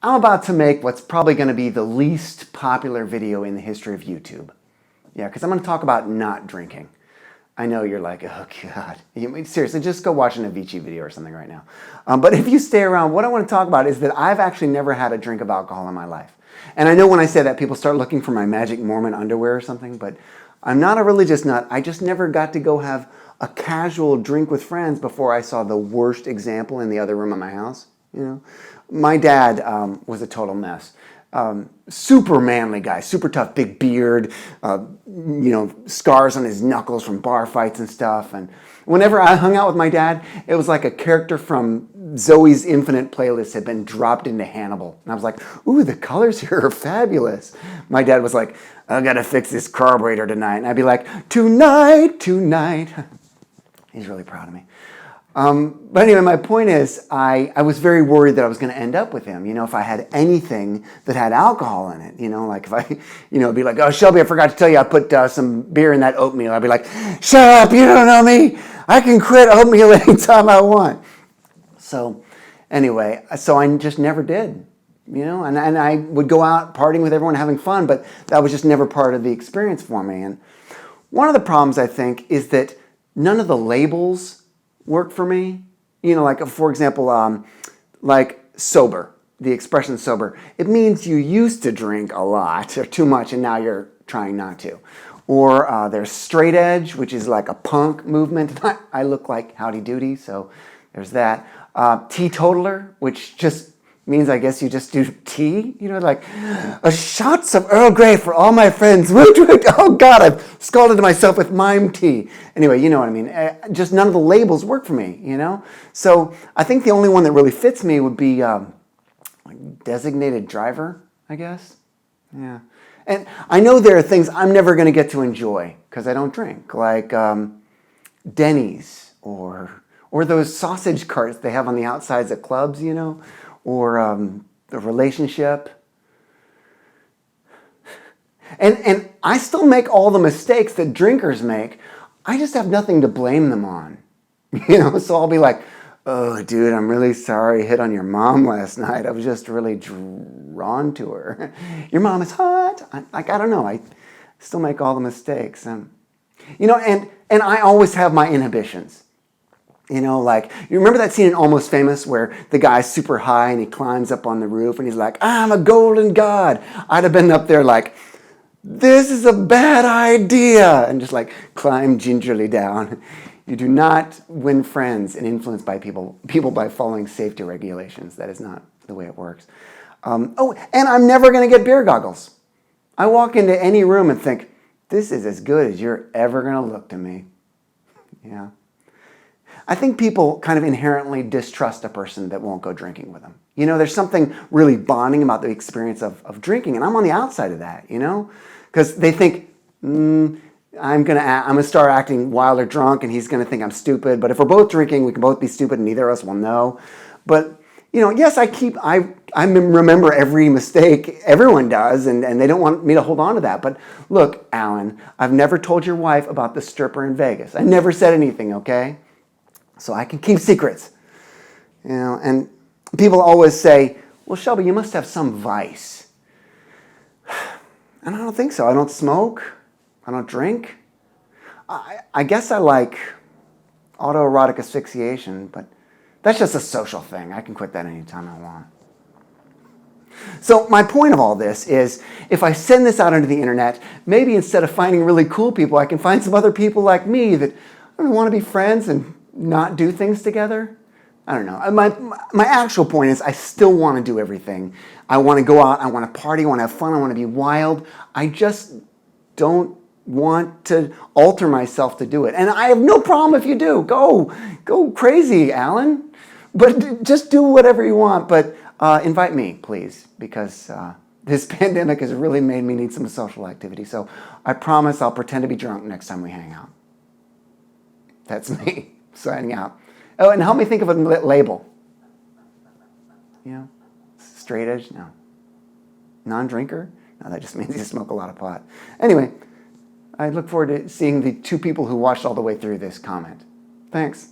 I'm about to make what's probably going to be the least popular video in the history of YouTube. Yeah, because I'm going to talk about not drinking. I know you're like, oh God. Seriously, just go watch an Avicii video or something right now. But if you stay around, what I want to talk about is that I've actually never had a drink of alcohol in my life. And I know when I say that, people start looking for my magic Mormon underwear or something, but I'm not a religious nut. I just never got to go have a casual drink with friends before I saw the worst example in the other room of my house. You know, my dad was a total mess. Super manly guy, super tough, big beard, scars on his knuckles from bar fights and stuff. And whenever I hung out with my dad, it was like a character from Zoe's Infinite Playlist had been dropped into Hannibal. And I was like, ooh, the colors here are fabulous. My dad was like, I gotta fix this carburetor tonight. And I'd be like, tonight. He's really proud of me. But anyway, my point is, I was very worried that I was going to end up with him, if I had anything that had alcohol in it, like if I, be like, oh, Shelby, I forgot to tell you, I put some beer in that oatmeal. I'd be like, shut up, you don't know me. I can quit oatmeal anytime I want. So anyway, I just never did, and I would go out partying with everyone, having fun, but that was just never part of the experience for me. And one of the problems, I think, is that none of the labels work for me. Like, for example, like sober, the expression sober. It means you used to drink a lot or too much and now you're trying not to. Or there's straight edge, which is like a punk movement. I look like Howdy Doody, so there's that. Teetotaler, which just means, I guess, you just do tea, like shots of Earl Grey for all my friends. Oh God, I've scalded myself with mime tea. Anyway, you know what I mean. Just none of the labels work for me, So I think the only one that really fits me would be like designated driver, I guess. Yeah. And I know there are things I'm never going to get to enjoy because I don't drink, like Denny's or those sausage carts they have on the outsides of clubs, or the relationship. And I still make all the mistakes that drinkers make. I just have nothing to blame them on. So I'll be like, oh, dude, I'm really sorry I hit on your mom last night. I was just really drawn to her. Your mom is hot. I don't know. I still make all the mistakes. And I always have my inhibitions. Like, you remember that scene in Almost Famous where the guy's super high and he climbs up on the roof and he's like, I'm a golden god. I'd have been up there like, this is a bad idea, and just like climb gingerly down. You do not win friends and influence by people by following safety regulations. That is not the way it works. And I'm never going to get beer goggles. I walk into any room and think, this is as good as you're ever going to look to me. Yeah. I think people kind of inherently distrust a person that won't go drinking with them. There's something really bonding about the experience of drinking, and I'm on the outside of that, because they think, I'm gonna start acting wild or drunk, and he's gonna think I'm stupid. But if we're both drinking, we can both be stupid, and neither of us will know. But yes, I remember every mistake everyone does, and they don't want me to hold on to that. But look, Alan, I've never told your wife about the stripper in Vegas. I never said anything, okay? So I can keep secrets. And people always say, well, Shelby, you must have some vice. And I don't think so. I don't smoke. I don't drink. I guess I like autoerotic asphyxiation, but that's just a social thing. I can quit that anytime I want. So my point of all this is, if I send this out into the internet, maybe instead of finding really cool people, I can find some other people like me that want to be friends and not do things together. I don't know. My actual point is, I still want to do everything. I want to go out. I want to party. I want to have fun. I want to be wild. I just don't want to alter myself to do it. And I have no problem if you do. Go crazy, Alan. But just do whatever you want. But invite me, please, because this pandemic has really made me need some social activity. So I promise I'll pretend to be drunk next time we hang out. That's me signing out. Oh, and help me think of a label. Straight edge? No. Non-drinker? No, that just means you smoke a lot of pot. Anyway, I look forward to seeing the 2 people who watched all the way through this comment. Thanks.